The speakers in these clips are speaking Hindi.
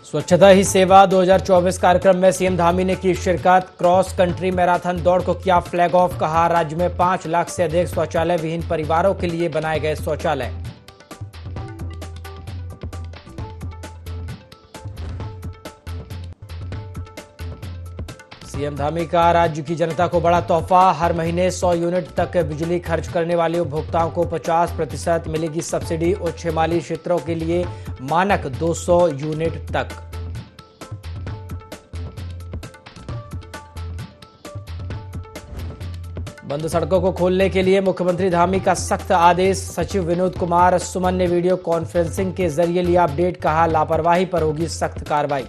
स्वच्छता ही सेवा 2024 कार्यक्रम में सीएम धामी ने की शिरकत। क्रॉस कंट्री मैराथन दौड़ को किया फ्लैग ऑफ। कहा राज्य में 5 लाख से अधिक शौचालय विहीन परिवारों के लिए बनाए गए शौचालय। सीएम धामी का राज्य की जनता को बड़ा तोहफा। हर महीने 100 यूनिट तक बिजली खर्च करने वाले उपभोक्ताओं को 50% मिलेगी सब्सिडी। उच्च हिमालयी क्षेत्रों के लिए मानक 200 यूनिट तक। बंद सड़कों को खोलने के लिए मुख्यमंत्री धामी का सख्त आदेश। सचिव विनोद कुमार सुमन ने वीडियो कॉन्फ्रेंसिंग के जरिए लिया अपडेट। कहा लापरवाही पर होगी सख्त कार्रवाई।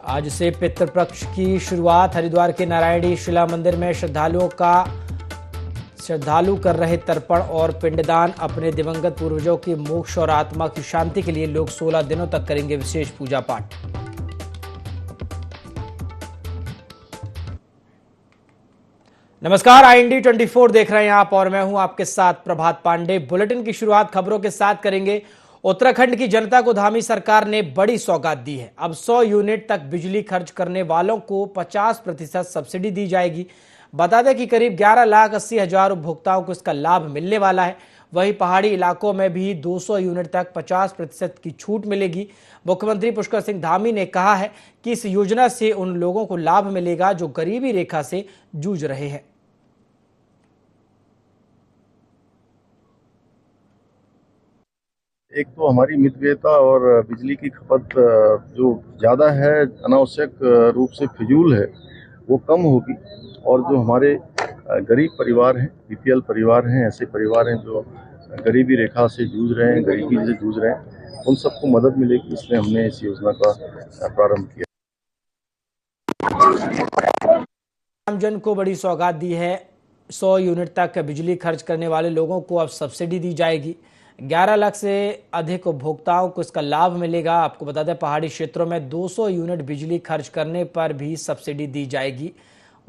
आज से पितृपक्ष की शुरुआत। हरिद्वार के नारायणी शिला मंदिर में श्रद्धालु कर रहे तर्पण और पिंडदान। अपने दिवंगत पूर्वजों की मोक्ष और आत्मा की शांति के लिए लोग 16 दिनों तक करेंगे विशेष पूजा पाठ। नमस्कार, IND 24 देख रहे हैं आप और मैं हूं आपके साथ प्रभात पांडे। बुलेटिन की शुरुआत खबरों के साथ करेंगे। उत्तराखंड की जनता को धामी सरकार ने बड़ी सौगात दी है। अब 100 यूनिट तक बिजली खर्च करने वालों को 50% सब्सिडी दी जाएगी। बता दें कि करीब 11,80,000 उपभोक्ताओं को इसका लाभ मिलने वाला है। वहीं पहाड़ी इलाकों में भी 200 यूनिट तक 50% की छूट मिलेगी। मुख्यमंत्री पुष्कर सिंह धामी ने कहा है कि इस योजना से उन लोगों को लाभ मिलेगा जो गरीबी रेखा से जूझ रहे हैं। एक तो हमारी मितव्ययता और बिजली की खपत जो ज़्यादा है, अनावश्यक रूप से फिजूल है, वो कम होगी। और जो हमारे गरीब परिवार हैं, BPL परिवार हैं, ऐसे परिवार हैं जो गरीबी रेखा से जूझ रहे हैं, गरीबी से जूझ रहे हैं, उन सबको मदद मिलेगी। इसलिए हमने इस योजना का प्रारंभ किया। आमजन को बड़ी सौगात दी है। 100 यूनिट तक बिजली खर्च करने वाले लोगों को अब सब्सिडी दी जाएगी। 11 लाख से अधिक उपभोक्ताओं को इसका लाभ मिलेगा। आपको बता दें पहाड़ी क्षेत्रों में 200 यूनिट बिजली खर्च करने पर भी सब्सिडी दी जाएगी।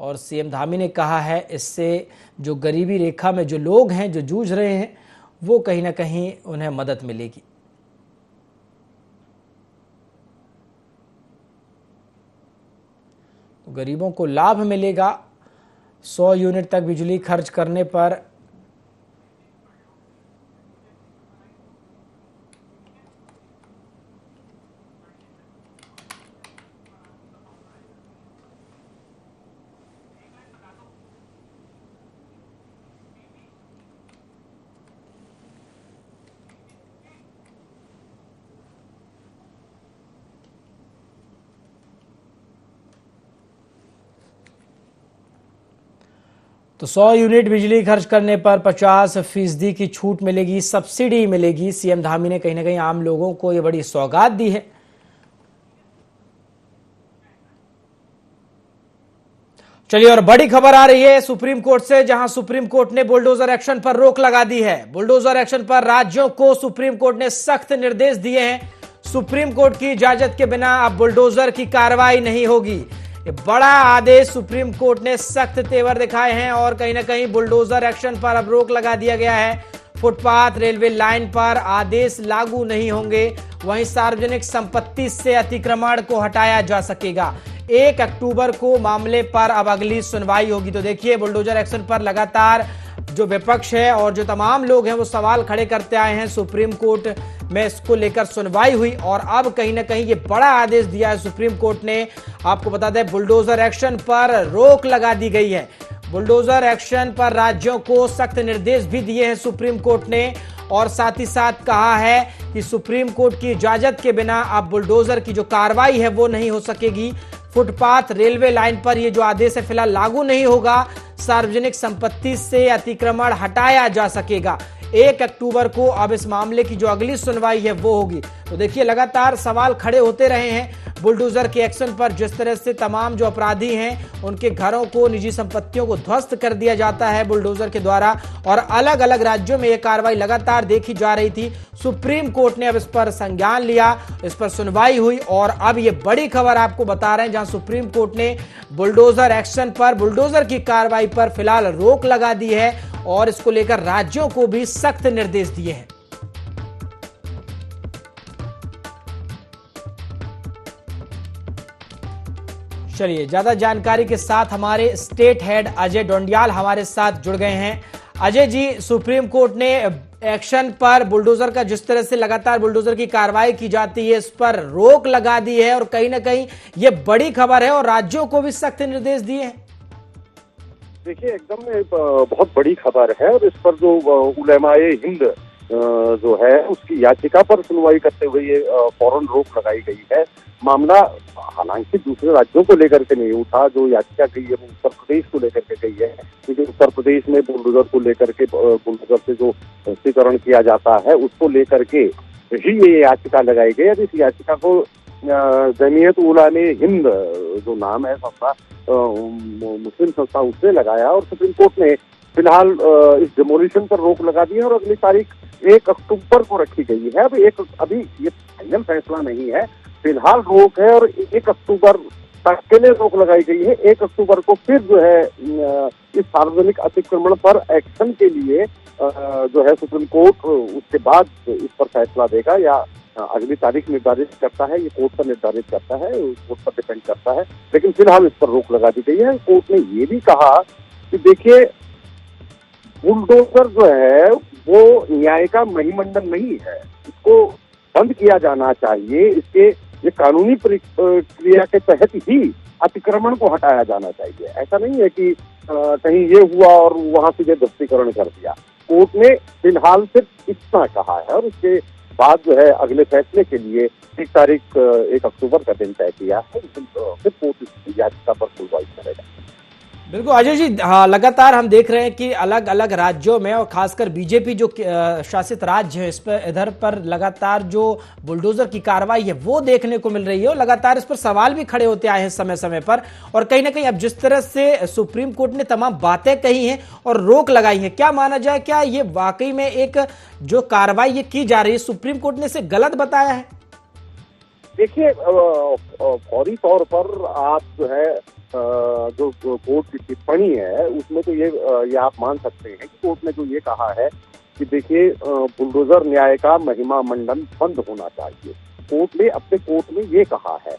और सीएम धामी ने कहा है इससे जो गरीबी रेखा में जो लोग हैं, जो जूझ रहे हैं, वो कहीं ना कहीं उन्हें मदद मिलेगी। तो गरीबों को लाभ मिलेगा 100 यूनिट तक बिजली खर्च करने पर। तो 100 यूनिट बिजली खर्च करने पर 50% की छूट मिलेगी, सब्सिडी मिलेगी। सीएम धामी ने कहीं ना कहीं आम लोगों को यह बड़ी सौगात दी है। चलिए और बड़ी खबर आ रही है सुप्रीम कोर्ट से, जहां सुप्रीम कोर्ट ने बुलडोजर एक्शन पर रोक लगा दी है। बुलडोजर एक्शन पर राज्यों को सुप्रीम कोर्ट ने सख्त निर्देश दिए हैं। सुप्रीम कोर्ट की इजाजत के बिना अब बुलडोजर की कार्रवाई नहीं होगी। ये बड़ा आदेश सुप्रीम कोर्ट ने सख्त तेवर दिखाए हैं और कहीं ना कहीं बुलडोजर एक्शन पर अब रोक लगा दिया गया है। फुटपाथ, रेलवे लाइन पर आदेश लागू नहीं होंगे। वहीं सार्वजनिक संपत्ति से अतिक्रमण को हटाया जा सकेगा। 1 अक्टूबर को मामले पर अब अगली सुनवाई होगी। तो देखिए बुलडोजर एक्शन पर लगातार जो विपक्ष है और जो तमाम लोग हैं वो सवाल खड़े करते आए हैं। सुप्रीम कोर्ट में इसको लेकर सुनवाई हुई और अब कहीं ना कहीं ये बड़ा आदेश दिया है सुप्रीम कोर्ट ने। आपको बता दें बुलडोजर एक्शन पर रोक लगा दी गई है। बुलडोजर एक्शन पर राज्यों को सख्त निर्देश भी दिए हैं सुप्रीम कोर्ट ने और साथ ही साथ कहा है कि सुप्रीम कोर्ट की इजाजत के बिना अब बुलडोजर की जो कार्रवाई है वो नहीं हो सकेगी। फुटपाथ, रेलवे लाइन पर ये जो आदेश है फिलहाल लागू नहीं होगा। सार्वजनिक संपत्ति से अतिक्रमण हटाया जा सकेगा। 1 अक्टूबर को अब इस मामले की जो अगली सुनवाई है वो होगी। तो देखिए लगातार सवाल खड़े होते रहे हैं। बुलडोजर के एक्शन पर जिस तरह से तमाम जो अपराधी हैं उनके घरों को, निजी संपत्तियों को ध्वस्त कर दिया जाता है बुलडोजर के द्वारा, और अलग अलग राज्यों में यह कार्रवाई लगातार देखी जा रही थी। सुप्रीम कोर्ट ने अब इस पर संज्ञान लिया, इस पर सुनवाई हुई और अब ये बड़ी खबर आपको बता रहे हैं, जहां सुप्रीम कोर्ट ने बुलडोजर एक्शन पर, बुलडोजर की कार्रवाई पर फिलहाल रोक लगा दी है और इसको लेकर राज्यों को भी सख्त निर्देश दिए हैं। चलिए, ज्यादा जानकारी के साथ हमारे स्टेट हेड अजय डोंडियाल हमारे साथ जुड़ गए हैं। अजय जी, सुप्रीम कोर्ट ने एक्शन पर, बुलडोजर का जिस तरह से लगातार बुलडोजर की कार्रवाई की जाती है, इस पर रोक लगा दी है और कहीं ना कहीं ये बड़ी खबर है और राज्यों को भी सख्त निर्देश दिए हैं। देखिए, एकदम बहुत बड़ी खबर है और इस पर जो उलेमाए हिंद जो है उसकी याचिका पर सुनवाई करते हुए ये फौरन रोक लगाई गई है। मामला हालांकि दूसरे राज्यों को लेकर के नहीं उठा, जो याचिका गई है उत्तर प्रदेश को लेकर के गई है, क्योंकि उत्तर प्रदेश में बुलडोजर को लेकर के, बुलडोजर से जो ध्वस्तीकरण किया जाता है उसको लेकर के ही ये याचिका लगाई गई है। इस याचिका को जमीयत उलामे हिंद जो नाम है संस्था, मुस्लिम संस्था, उसने लगाया और सुप्रीम कोर्ट ने फिलहाल इस डिमोलिशन पर रोक लगा दी है और अगली तारीख 1 अक्टूबर को रखी गई है। अभी ये फाइनल फैसला नहीं है, फिलहाल रोक है और 1 अक्टूबर तक के लिए रोक लगाई गई है। 1 अक्टूबर को फिर जो है इस सार्वजनिक अतिक्रमण पर एक्शन के लिए जो है सुप्रीम कोर्ट उसके बाद इस पर फैसला देगा या अगली तारीख निर्धारित करता है। ये कोर्ट पर निर्धारित करता है, कोर्ट पर डिपेंड करता है, लेकिन फिलहाल इस पर रोक लगा दी गई है। कोर्ट ने ये भी कहा कि देखिए, बुलडोजर जो है वो न्याय का महिमंडन नहीं है, इसको बंद किया जाना चाहिए। इसके ये कानूनी प्रक्रिया के तहत ही अतिक्रमण को हटाया जाना चाहिए। ऐसा नहीं है कि कहीं ये हुआ और वहां से ध्वस्तीकरण कर दिया। कोर्ट ने फिलहाल सिर्फ इतना कहा है और उसके बाद जो है अगले फैसले के लिए 1 अक्टूबर का दिन तय किया है। फिर कोर्ट इस याचिका पर सुनवाई करेगा। बिल्कुल अजय जी, हाँ, लगातार हम देख रहे हैं कि अलग अलग राज्यों में और खासकर बीजेपी जो शासित राज्य है, इस पर, इधर पर लगातार जो बुलडोजर की कार्रवाई है वो देखने को मिल रही है और लगातार इस पर सवाल भी खड़े होते आए हैं समय समय पर। और कहीं ना कहीं अब जिस तरह से सुप्रीम कोर्ट ने तमाम बातें कही हैं और रोक लगाई है, क्या माना जाए, क्या ये वाकई में एक जो कार्रवाई ये की जा रही है सुप्रीम कोर्ट ने इसे गलत बताया है? देखिए, फौरी तौर पर आप जो है जो कोर्ट की टिप्पणी है उसमें तो ये आप मान सकते हैं कि कोर्ट ने जो ये कहा है कि देखिए, बुलडोजर न्याय का महिमा मंडन बंद होना चाहिए। कोर्ट ने अपने कोर्ट में ये कहा है,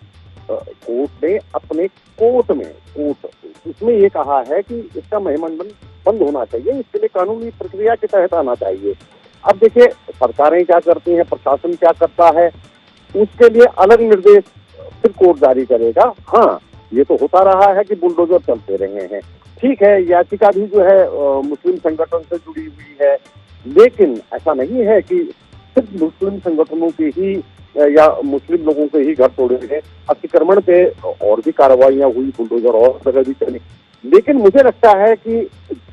कोर्ट ने अपने कोर्ट में उसमें ये कहा है कि इसका महिमंडन बंद होना चाहिए, इसके लिए कानूनी प्रक्रिया के तहत आना चाहिए। अब देखिए, सरकारें क्या करती हैं, प्रशासन क्या करता है, उसके लिए अलग निर्देश फिर कोर्ट जारी करेगा। हाँ, ये तो होता रहा है कि बुलडोजर चलते रहे हैं, ठीक है, याचिका भी जो है मुस्लिम संगठन से जुड़ी हुई है, लेकिन ऐसा नहीं है कि सिर्फ मुस्लिम संगठनों के ही या मुस्लिम लोगों के ही घर तोड़े गए। अतिक्रमण पे और भी कार्रवाइयां हुई, बुलडोजर और जगह भी चली। लेकिन मुझे लगता है कि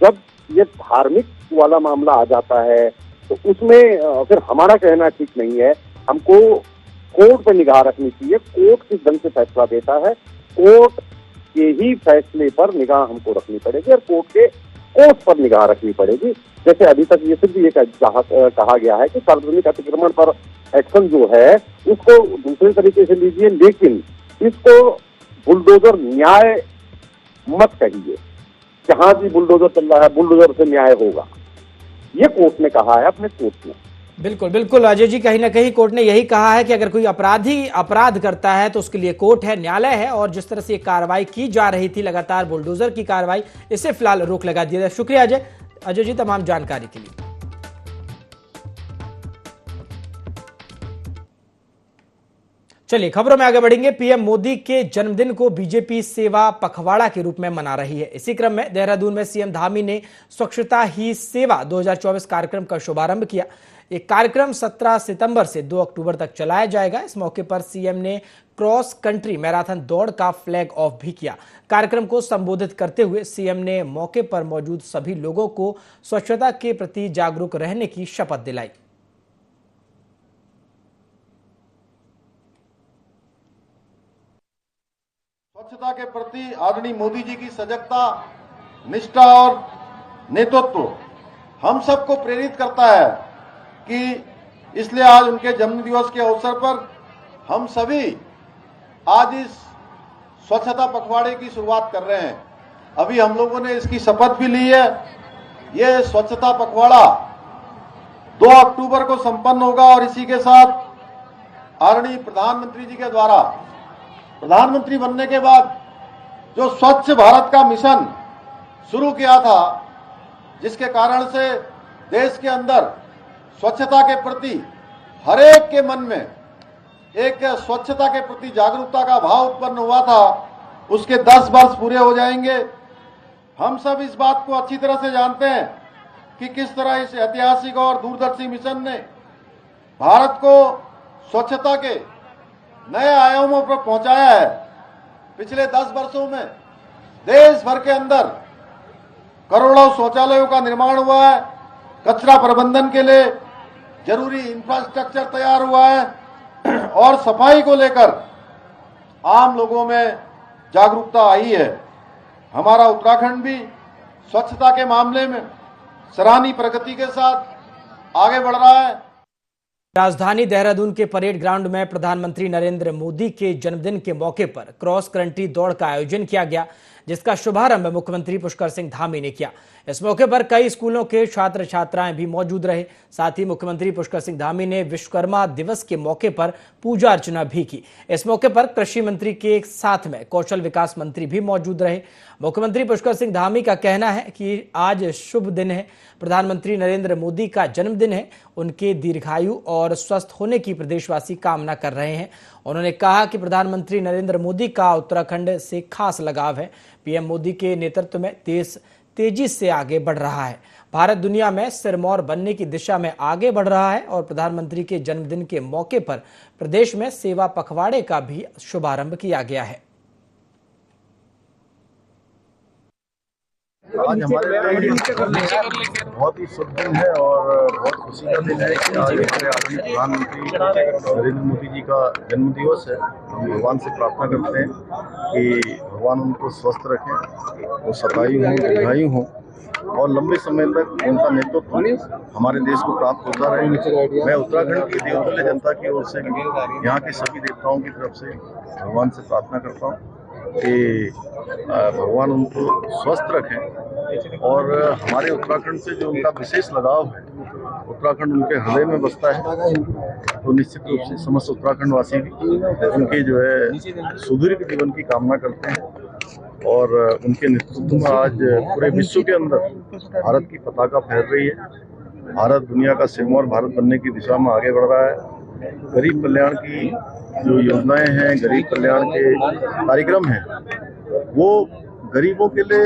जब ये धार्मिक वाला मामला आ जाता है तो उसमें फिर हमारा कहना ठीक नहीं है। हमको कोर्ट पर निगाह रखनी चाहिए। कोर्ट किस ढंग से फैसला देता है, कोर्ट के ही फैसले पर निगाह हमको रखनी पड़ेगी और कोर्ट पर निगाह रखनी पड़ेगी। जैसे अभी तक ये सिर्फ ये कहा गया है कि सार्वजनिक अतिक्रमण पर एक्शन जो है उसको दूसरे तरीके से लीजिए, लेकिन इसको बुलडोजर न्याय मत कहिए। जहां भी बुलडोजर चल रहा है, बुलडोजर से न्याय होगा, ये कोर्ट ने कहा है अपने कोर्ट में। बिल्कुल बिल्कुल अजय जी, कहीं ना कहीं कोर्ट ने यही कहा है कि अगर कोई अपराधी अपराध करता है तो उसके लिए कोर्ट है, न्यायालय है, और जिस तरह से ये कार्रवाई की जा रही थी लगातार बुलडोजर की कार्रवाई, इसे फिलहाल रोक लगा दिया जाए। शुक्रिया अजय जी तमाम जानकारी के लिए। चलिए खबरों में आगे बढ़ेंगे। पीएम मोदी के जन्मदिन को बीजेपी सेवा पखवाड़ा के रूप में मना रही है। इसी क्रम में देहरादून में सीएम धामी ने स्वच्छता ही सेवा 2024 कार्यक्रम का शुभारंभ किया। ये कार्यक्रम 17 सितंबर से 2 अक्टूबर तक चलाया जाएगा। इस मौके पर सीएम ने क्रॉस कंट्री मैराथन दौड़ का फ्लैग ऑफ भी किया। कार्यक्रम को संबोधित करते हुए सीएम ने मौके पर मौजूद सभी लोगों को स्वच्छता के प्रति जागरूक रहने की शपथ दिलाई। स्वच्छता के प्रति आदरणीय मोदी जी की सजगता, निष्ठा और नेतृत्व हम सबको प्रेरित करता है कि इसलिए आज उनके जन्म दिवस के अवसर पर हम सभी आज इस स्वच्छता पखवाड़े की शुरुआत कर रहे हैं। अभी हम लोगों ने इसकी शपथ भी ली है। ये स्वच्छता पखवाड़ा 2 अक्टूबर को संपन्न होगा और इसी के साथ आदरणीय प्रधानमंत्री जी के द्वारा प्रधानमंत्री बनने के बाद जो स्वच्छ भारत का मिशन शुरू किया था, जिसके कारण से देश के अंदर स्वच्छता के प्रति हर एक के मन में एक स्वच्छता के प्रति जागरूकता का भाव उत्पन्न हुआ था, उसके 10 वर्ष पूरे हो जाएंगे। हम सब इस बात को अच्छी तरह से जानते हैं कि किस तरह इस ऐतिहासिक और दूरदर्शी मिशन ने भारत को स्वच्छता के नए आयामों पर पहुंचाया है। पिछले 10 वर्षों में देश भर के अंदर करोड़ों शौचालयों का निर्माण हुआ है, कचरा प्रबंधन के लिए जरूरी इंफ्रास्ट्रक्चर तैयार हुआ है और सफाई को लेकर आम लोगों में जागरूकता आई है। हमारा उत्तराखंड भी स्वच्छता के मामले में सराहनीय प्रगति के साथ आगे बढ़ रहा है। राजधानी देहरादून के परेड ग्राउंड में प्रधानमंत्री नरेंद्र मोदी के जन्मदिन के मौके पर क्रॉस कंट्री दौड़ का आयोजन किया गया, जिसका शुभारंभ मुख्यमंत्री पुष्कर सिंह धामी ने किया। इस मौके पर कई स्कूलों के छात्र छात्राएं भी मौजूद रहे। साथ ही मुख्यमंत्री पुष्कर सिंह धामी ने विश्वकर्मा दिवस के मौके पर पूजा अर्चना भी की। इस मौके पर कृषि मंत्री के साथ में कौशल विकास मंत्री भी मौजूद रहे। मुख्यमंत्री पुष्कर सिंह धामी का कहना है कि आज शुभ दिन है, प्रधानमंत्री नरेंद्र मोदी का जन्मदिन है। उनके दीर्घायु और स्वस्थ होने की प्रदेशवासी कामना कर रहे हैं। उन्होंने कहा कि प्रधानमंत्री नरेंद्र मोदी का उत्तराखंड से खास लगाव है। पीएम मोदी के नेतृत्व में देश तेजी से आगे बढ़ रहा है। भारत दुनिया में सिरमौर बनने की दिशा में आगे बढ़ रहा है और प्रधानमंत्री के जन्मदिन के मौके पर प्रदेश में सेवा पखवाड़े का भी शुभारंभ किया गया है। आज हमारे लिए बहुत ही शुभ दिन है और बहुत खुशी का दिन है कि आज हमारे आदरणीय प्रधानमंत्री नरेंद्र मोदी जी का जन्म दिवस है। हम भगवान से प्रार्थना करते हैं कि भगवान उनको स्वस्थ रखें, वो शतायु हों, दीर्घायु हों और लंबे समय तक उनका नेतृत्व हमारे देश को प्राप्त होता रहे। मैं उत्तराखंड की देवतुल्य जनता की ओर से यहाँ के सभी देवताओं की तरफ से भगवान से प्रार्थना करता हूँ कि भगवान उनको स्वस्थ रखें और हमारे उत्तराखंड से जो उनका विशेष लगाव है, उत्तराखंड उनके हृदय में बसता है, तो निश्चित रूप से समस्त उत्तराखंड वासी भी उनके जो है सुदीर्घ जीवन की कामना करते हैं और उनके नेतृत्व में आज पूरे विश्व के अंदर भारत की पताका फहर रही है। भारत दुनिया का सिरमौर भारत बनने की दिशा में आगे बढ़ रहा है। गरीब कल्याण की जो योजनाएं हैं, गरीब कल्याण के कार्यक्रम हैं, वो गरीबों के लिए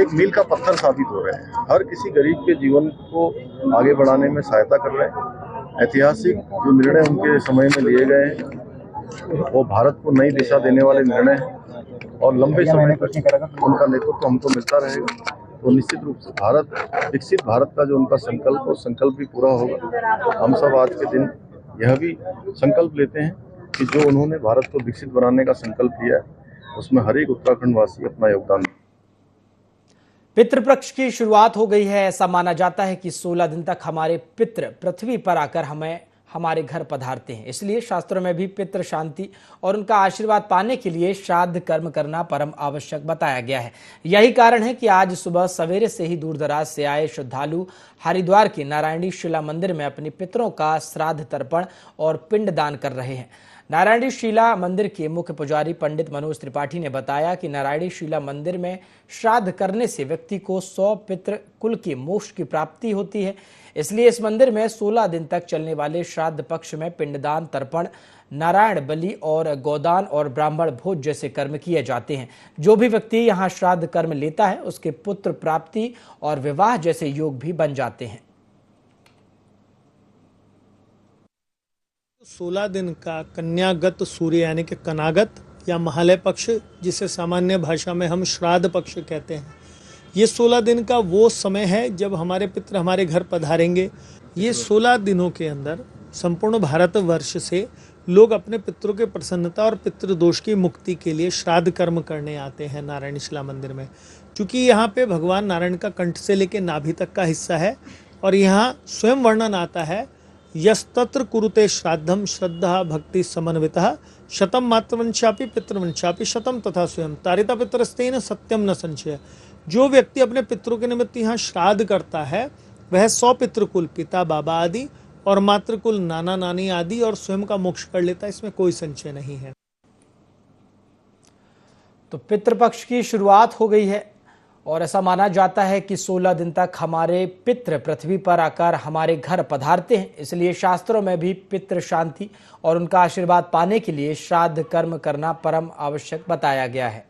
एक मील का पत्थर साबित हो रहे हैं। हर किसी गरीब के जीवन को आगे बढ़ाने में सहायता कर रहे हैं। ऐतिहासिक जो निर्णय उनके समय में लिए गए हैं वो भारत को नई दिशा देने वाले निर्णय हैं और लंबे समय तक उनका नेतृत्व हमको मिलता रहेगा। तो निश्चित रूप से भारत विकसित भारत का जो उनका संकल्प, वो संकल्प भी पूरा होगा। हम सब आज के दिन यह भी संकल्प लेते हैं कि जो उन्होंने भारत को विकसित बनाने का संकल्प लिया है, उसमें हर एक उत्तराखंड वासी अपना योगदान दे। पितृपक्ष की शुरुआत हो गई है। ऐसा माना जाता है कि 16 दिन तक हमारे पितृ पृथ्वी पर आकर हमें हमारे घर पधारते हैं। इसलिए शास्त्रों में भी पितृ शांति और उनका आशीर्वाद पाने के लिए श्राद्ध कर्म करना परम आवश्यक बताया गया है। यही कारण है कि आज सुबह सवेरे से ही दूर दराज से आए श्रद्धालु हरिद्वार के नारायणी शिला मंदिर में अपने पितरों का श्राद्ध तर्पण और पिंडदान कर रहे हैं। नारायणी शिला मंदिर के मुख्य पुजारी पंडित मनोज त्रिपाठी ने बताया कि नारायणी शिला मंदिर में श्राद्ध करने से व्यक्ति को 100 पितृ कुल के मोक्ष की प्राप्ति होती है। इसलिए इस मंदिर में 16 दिन तक चलने वाले श्राद्ध पक्ष में पिंडदान, तर्पण, नारायण बलि और गोदान और ब्राह्मण भोज जैसे कर्म किए जाते हैं। जो भी व्यक्ति यहाँ श्राद्ध कर्म लेता है उसके पुत्र प्राप्ति और विवाह जैसे योग भी बन जाते हैं। 16 दिन का कन्यागत सूर्य यानी कि कनागत या महालय पक्ष, जिसे सामान्य भाषा में हम श्राद्ध पक्ष कहते हैं, ये 16 दिन का वो समय है जब हमारे पितृ हमारे घर पधारेंगे। ये 16 दिनों के अंदर संपूर्ण भारतवर्ष से लोग अपने पितरों के प्रसन्नता और पितृदोष की मुक्ति के लिए श्राद्ध कर्म करने आते हैं नारायण शिला मंदिर में। क्योंकि यहाँ पे भगवान नारायण का कंठ से लेकर नाभि तक का हिस्सा है और यहाँ स्वयं वर्णन आता है, यस्तत्र कुरुते श्राद्धम श्रद्धा भक्ति समन्वितः शतम मातृवंशापि पितृवंशापि शतम तथा स्वयं तारिता पितरस्तेन सत्यम न संशय। जो व्यक्ति अपने पितरों के निमित्त यहाँ श्राद्ध करता है वह 100 पितृकुल पिता बाबा आदि और मातृकुल नाना नानी आदि और स्वयं का मोक्ष कर लेता है, इसमें कोई संशय नहीं है। तो पितृपक्ष की शुरुआत हो गई है और ऐसा माना जाता है कि 16 दिन तक हमारे पितृ पृथ्वी पर आकर हमारे घर पधारते हैं। इसलिए शास्त्रों में भी पितृ शांति और उनका आशीर्वाद पाने के लिए श्राद्ध कर्म करना परम आवश्यक बताया गया है।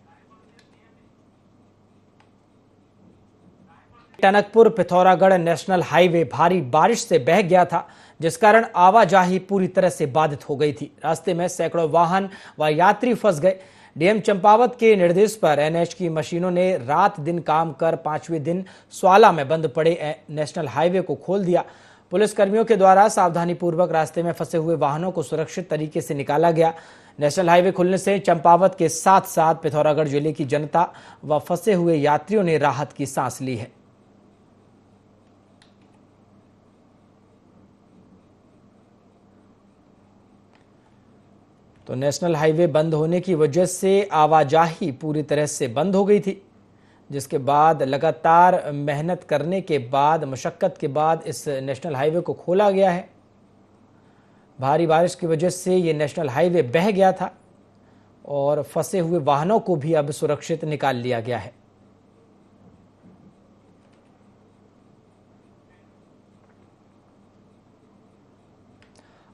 टनकपुर पिथौरागढ़ नेशनल हाईवे भारी बारिश से बह गया था, जिस कारण आवाजाही पूरी तरह से बाधित हो गई थी। रास्ते में सैकड़ों वाहन व यात्री फंस गए। डीएम चंपावत के निर्देश पर एनएच की मशीनों ने रात दिन काम कर 5वें दिन स्वाला में बंद पड़े नेशनल हाईवे को खोल दिया। पुलिस कर्मियों के द्वारा सावधानी पूर्वक रास्ते में फंसे हुए वाहनों को सुरक्षित तरीके से निकाला गया। नेशनल हाईवे खुलने से चंपावत के साथ साथ पिथौरागढ़ जिले की जनता व फंसे हुए यात्रियों ने राहत की सांस ली है। तो नेशनल हाईवे बंद होने की वजह से आवाजाही पूरी तरह से बंद हो गई थी, जिसके बाद लगातार मेहनत करने के बाद, मशक्कत के बाद इस नेशनल हाईवे को खोला गया है। भारी बारिश की वजह से ये नेशनल हाईवे बह गया था और फंसे हुए वाहनों को भी अब सुरक्षित निकाल लिया गया है।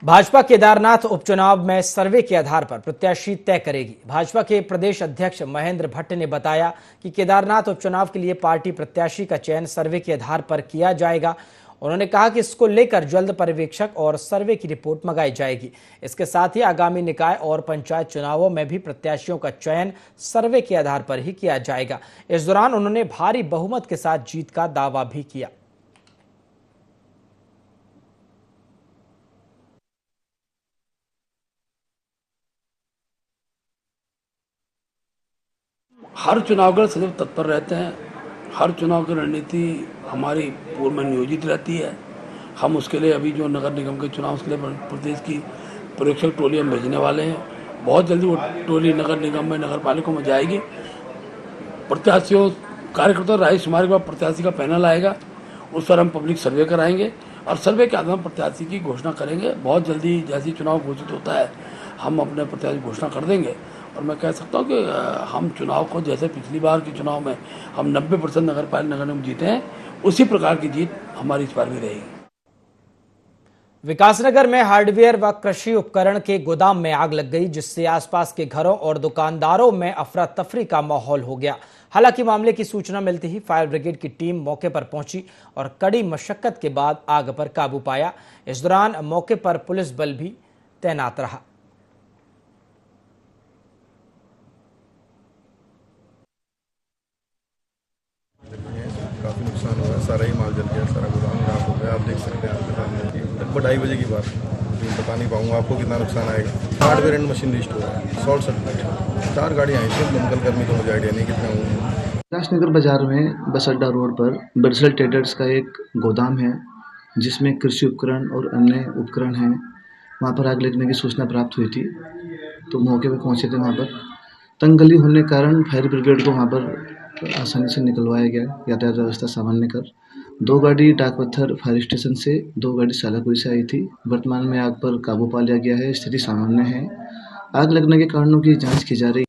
भाजपा केदारनाथ उपचुनाव में सर्वे के आधार पर प्रत्याशी तय करेगी। भाजपा के प्रदेश अध्यक्ष महेंद्र भट्ट ने बताया कि केदारनाथ उपचुनाव के लिए पार्टी प्रत्याशी का चयन सर्वे के आधार पर किया जाएगा। उन्होंने कहा कि इसको लेकर जल्द पर्यवेक्षक और सर्वे की रिपोर्ट मंगाई जाएगी। इसके साथ ही आगामी निकाय और पंचायत चुनावों में भी प्रत्याशियों का चयन सर्वे के आधार पर ही किया जाएगा। इस दौरान उन्होंने भारी बहुमत के साथ जीत का दावा भी किया। हर चुनावगढ़ सदैव तत्पर रहते हैं। हर चुनाव की रणनीति हमारी पूर्व में नियोजित रहती है। हम उसके लिए अभी जो नगर निगम के चुनाव उसके लिए प्रदेश की पर्यवेक्षक टोली हम भेजने वाले हैं। बहुत जल्दी वो टोली नगर निगम में, नगर पालिकाओं में जाएगी। प्रत्याशियों, कार्यकर्ताओं राय शुमारी के बाद प्रत्याशी का पैनल आएगा, उस पर हम पब्लिक सर्वे कराएंगे और सर्वे के आधार पर प्रत्याशी की घोषणा करेंगे। बहुत जल्दी जैसे चुनाव घोषित होता है हम अपने प्रत्याशी घोषणा कर देंगे। और मैं कह सकता हूँ कि हम चुनाव को जैसे पिछली बार के चुनाव में हम 90% नगर पालिका नगर निगम जीते हैं, उसी प्रकार की जीत हमारी इस बार भी रहेगी। विकासनगर में हार्डवेयर व कृषि उपकरण के गोदाम में आग लग गई, जिससे आसपास के घरों और दुकानदारों में अफरा तफरी का माहौल हो गया। हालांकि मामले की सूचना मिलते ही फायर ब्रिगेड की टीम मौके पर पहुंची और कड़ी मशक्कत के बाद आग पर काबू पाया। इस दौरान मौके पर पुलिस बल भी तैनात रहा। काफ़ी नुकसान हुआ है, सारा ही माल जल गया, सारा गोदाम खराब हो गया। आप देख सकते हैं आपके सामने लगभग 2:30 बजे की बात। बता नहीं पाऊंगा आपको कितना नुकसान आएगा। हार्डवेयर एंड मशीनरी स्टोर है, शॉर्ट सर्किट, 4 गाड़ियाँ आई थी। दमकल कर्मी तो मुझे आइडिया नहीं कितना हुआ। विकासनगर बाजार में बस अड्डा रोड पर बरसल ट्रेडर्स का एक गोदाम है, जिसमें कृषि उपकरण और अन्य उपकरण हैं। वहाँ पर आग लगने की सूचना प्राप्त हुई थी, तो मौके पर पहुँचे थे। वहाँ पर तंग गली होने के कारण फायर ब्रिगेड को वहाँ पर आसानी से निकलवाया गया, यातायात व्यवस्था सामान्य कर। 2 गाड़ी डाकपत्थर फायर स्टेशन से, 2 गाड़ी सालाकुई से आई थी। वर्तमान में आग पर काबू पा लिया गया है, स्थिति सामान्य है। आग लगने के कारणों की जांच की जा रही है।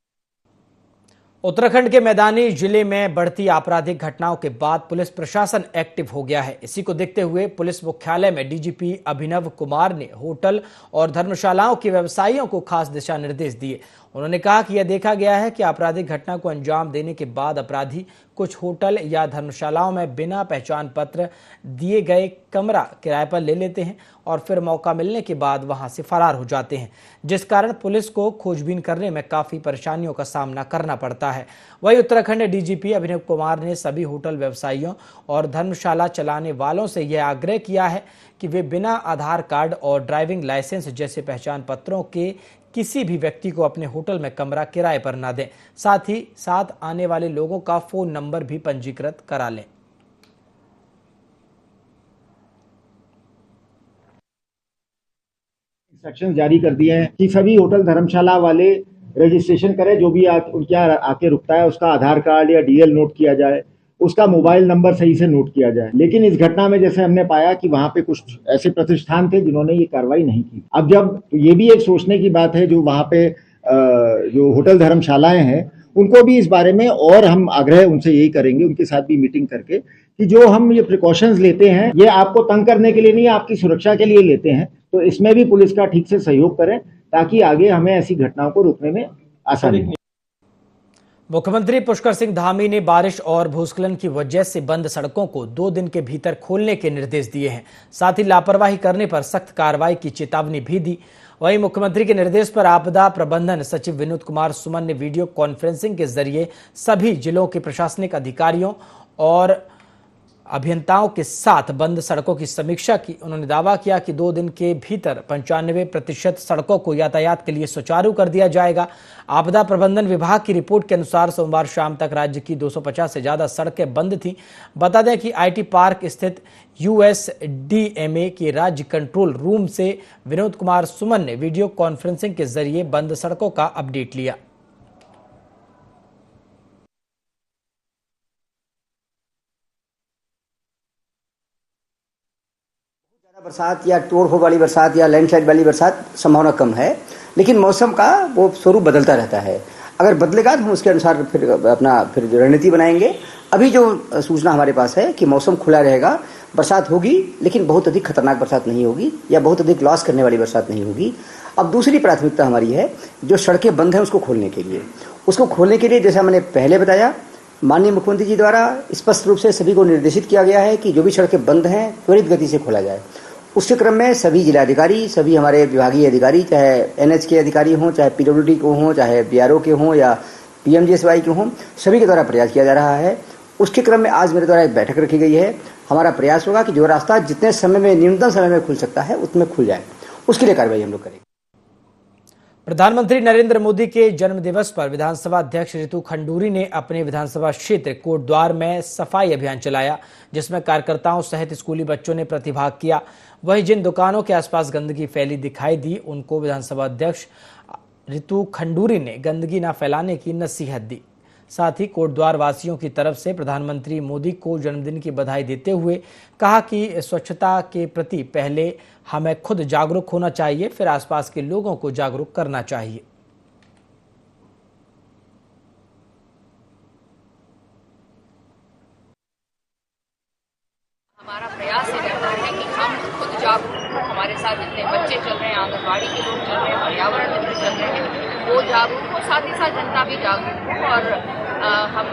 उत्तराखंड के मैदानी जिले में बढ़ती आपराधिक घटनाओं के बाद पुलिस प्रशासन एक्टिव हो गया है। इसी को देखते हुए पुलिस मुख्यालय में डीजीपी अभिनव कुमार ने होटल और धर्मशालाओं के व्यवसायियों को खास दिशा निर्देश दिए। उन्होंने कहा कि यह देखा गया है कि आपराधिक घटना को अंजाम देने के बाद अपराधी कुछ होटल या धर्मशालाओं में बिना पहचान पत्र दिए गए कमरा किराए पर ले लेते हैं और फिर मौका मिलने के बाद वहां से फरार हो जाते हैं, जिस कारण पुलिस को खोजबीन करने में काफी परेशानियों का सामना करना पड़ता है। वहीं उत्तराखंड डीजीपी अभिनव कुमार ने सभी होटल व्यवसायियों और धर्मशाला चलाने वालों से यह आग्रह किया है कि वे बिना आधार कार्ड और ड्राइविंग लाइसेंस जैसे पहचान पत्रों के किसी भी व्यक्ति को अपने होटल में कमरा किराए पर न दें। साथ ही साथ आने वाले लोगों का फोन नंबर भी पंजीकृत करा लें। इंस्ट्रक्शन जारी कर दिए हैं कि सभी होटल धर्मशाला वाले रजिस्ट्रेशन करें, जो भी उनके यहाँ आके रुकता है उसका आधार कार्ड या डीएल नोट किया जाए, उसका मोबाइल नंबर सही से नोट किया जाए। लेकिन इस घटना में जैसे हमने पाया कि वहां पे कुछ ऐसे प्रतिष्ठान थे जिन्होंने ये कार्रवाई नहीं की। अब जब ये भी एक सोचने की बात है, जो वहां पे जो होटल धर्मशालाएं हैं उनको भी इस बारे में, और हम आग्रह उनसे यही करेंगे, उनके साथ भी मीटिंग करके, कि जो हम ये प्रिकॉशंस लेते हैं ये आपको तंग करने के लिए नहीं, आपकी सुरक्षा के लिए लेते हैं, तो इसमें भी पुलिस का ठीक से सहयोग करें ताकि आगे हमें ऐसी घटनाओं को रोकने में आसानी हो। मुख्यमंत्री पुष्कर सिंह धामी ने बारिश और भूस्खलन की वजह से बंद सड़कों को 2 दिन के भीतर खोलने के निर्देश दिए हैं। साथ ही लापरवाही करने पर सख्त कार्रवाई की चेतावनी भी दी। वहीं मुख्यमंत्री के निर्देश पर आपदा प्रबंधन सचिव विनोद कुमार सुमन ने वीडियो कॉन्फ्रेंसिंग के जरिए सभी जिलों के प्रशासनिक अधिकारियों और अभियंताओं के साथ बंद सड़कों की समीक्षा की। उन्होंने दावा किया कि 2 दिन के भीतर 95% सड़कों को यातायात के लिए सुचारू कर दिया जाएगा। आपदा प्रबंधन विभाग की रिपोर्ट के अनुसार सोमवार शाम तक राज्य की 250 से ज्यादा सड़कें बंद थीं। बता दें कि आईटी पार्क स्थित यूएसडीएमए के राज्य कंट्रोल रूम से विनोद कुमार सुमन ने वीडियो कॉन्फ्रेंसिंग के जरिए बंद सड़कों का अपडेट लिया। बरसात या टोड़ वाली बरसात या लैंडस्लाइड वाली बरसात संभावना कम है, लेकिन मौसम का वो स्वरूप बदलता रहता है। अगर बदलेगा तो हम उसके अनुसार फिर रणनीति बनाएंगे। अभी जो सूचना हमारे पास है कि मौसम खुला रहेगा, बरसात होगी लेकिन बहुत अधिक खतरनाक बरसात नहीं होगी या बहुत अधिक लॉस करने वाली बरसात नहीं होगी। अब दूसरी प्राथमिकता हमारी है जो सड़कें बंद हैं उसको खोलने के लिए जैसा मैंने पहले बताया, माननीय मुख्यमंत्री जी द्वारा स्पष्ट रूप से सभी को निर्देशित किया गया है कि जो भी सड़कें बंद हैं त्वरित गति से खोला जाए। उसके क्रम में सभी जिलाधिकारी, सभी हमारे विभागीय अधिकारी, चाहे एनएच के अधिकारी हों, चाहे पीडब्ल्यूडी को हों, चाहे बीआरओ के हों या पीएमजीएसवाई के हों, सभी के द्वारा प्रयास किया जा रहा है। उसके क्रम में आज मेरे द्वारा एक बैठक रखी गई है। हमारा प्रयास होगा कि जो रास्ता जितने समय में, न्यूनतम समय में खुल सकता है उतने खुल जाए, उसके लिए कार्रवाई हम लोग करेंगे। प्रधानमंत्री नरेंद्र मोदी के जन्म दिवस पर विधानसभा अध्यक्ष रितु खंडूरी ने अपने विधानसभा क्षेत्र कोटद्वार में सफाई अभियान चलाया, जिसमें कार्यकर्ताओं सहित स्कूली बच्चों ने प्रतिभाग किया। वहीं जिन दुकानों के आसपास गंदगी फैली दिखाई दी, उनको विधानसभा अध्यक्ष रितु खंडूरी ने गंदगी न फैलाने की नसीहत दी। साथ ही कोटद्वार वासियों की तरफ से प्रधानमंत्री मोदी को जन्मदिन की बधाई देते हुए कहा कि स्वच्छता के प्रति पहले हमें खुद जागरूक होना चाहिए, फिर आसपास के लोगों को जागरूक करना चाहिए। हमारा प्रयास ये रहता है कि हम खुद जागरूक हों, हमारे साथ जितने बच्चे चल रहे हैं, आंगनबाड़ी के लोग चल रहे हैं, पर्यावरण मित्र चल रहे हैं, वो जागरूक हो, साथ ही साथ जनता भी जागरूक हो। और हम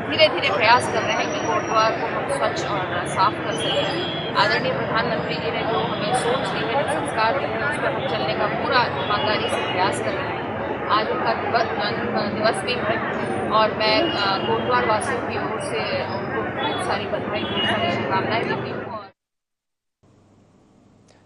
धीरे धीरे प्रयास कर रहे हैं कि कोटद्वार को हम स्वच्छ और साफ कर सकें। आदरणीय प्रधानमंत्री जी ने जो हमें सोच दी है, जो संस्कार दिए हैं, उस पर हम चलने का पूरा ईमानदारी से प्रयास कर रहे हैं। आज उनका दिवस भी है और मैं कोटद्वार वासियों की ओर से उनको बहुत सारी बधाई, बहुत सारी शुभकामनाएं देती हूँ।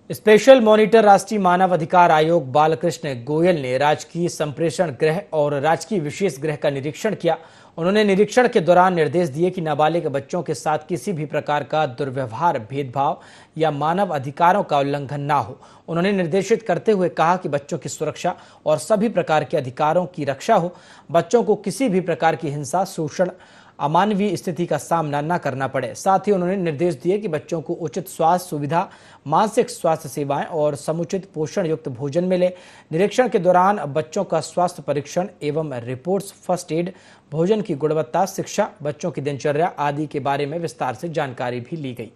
स्पेशल मॉनिटर राष्ट्रीय मानव अधिकार आयोग बालकृष्ण गोयल ने राजकीय संप्रेषण गृह और राजकीय विशेष गृह का निरीक्षण किया। उन्होंने निरीक्षण के दौरान निर्देश दिए कि नाबालिग बच्चों के साथ किसी भी प्रकार का दुर्व्यवहार, भेदभाव या मानव अधिकारों का उल्लंघन ना हो। उन्होंने निर्देशित करते हुए कहा कि बच्चों की सुरक्षा और सभी प्रकार के अधिकारों की रक्षा हो, बच्चों को किसी भी प्रकार की हिंसा, शोषण, अमानवीय स्थिति का सामना न करना पड़े। साथ ही उन्होंने निर्देश दिए कि बच्चों को उचित स्वास्थ्य सुविधा, मानसिक स्वास्थ्य सेवाएं और समुचित पोषण युक्त भोजन मिले। निरीक्षण के दौरान बच्चों का स्वास्थ्य परीक्षण एवं रिपोर्ट्स, फर्स्ट एड, भोजन की गुणवत्ता, शिक्षा, बच्चों की दिनचर्या आदि के बारे में विस्तार से जानकारी भी ली गई।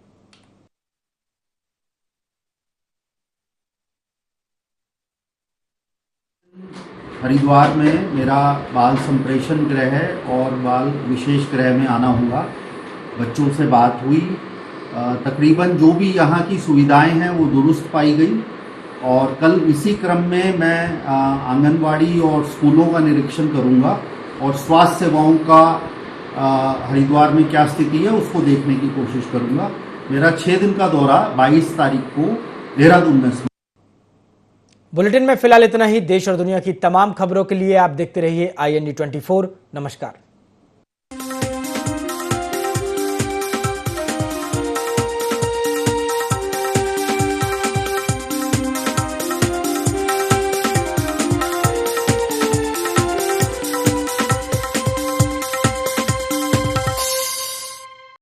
हरिद्वार में मेरा बाल संप्रेषण गृह और बाल विशेष गृह में आना होगा। बच्चों से बात हुई, तकरीबन जो भी यहाँ की सुविधाएं हैं वो दुरुस्त पाई गई और कल इसी क्रम में मैं आंगनवाड़ी और स्कूलों का निरीक्षण करूँगा और स्वास्थ्य सेवाओं का हरिद्वार में क्या स्थिति है उसको देखने की कोशिश करूँगा। मेरा 6 दिन का दौरा 22 तारीख को देहरादून में। बुलेटिन में फिलहाल इतना ही। देश और दुनिया की तमाम खबरों के लिए आप देखते रहिए IND 24। नमस्कार।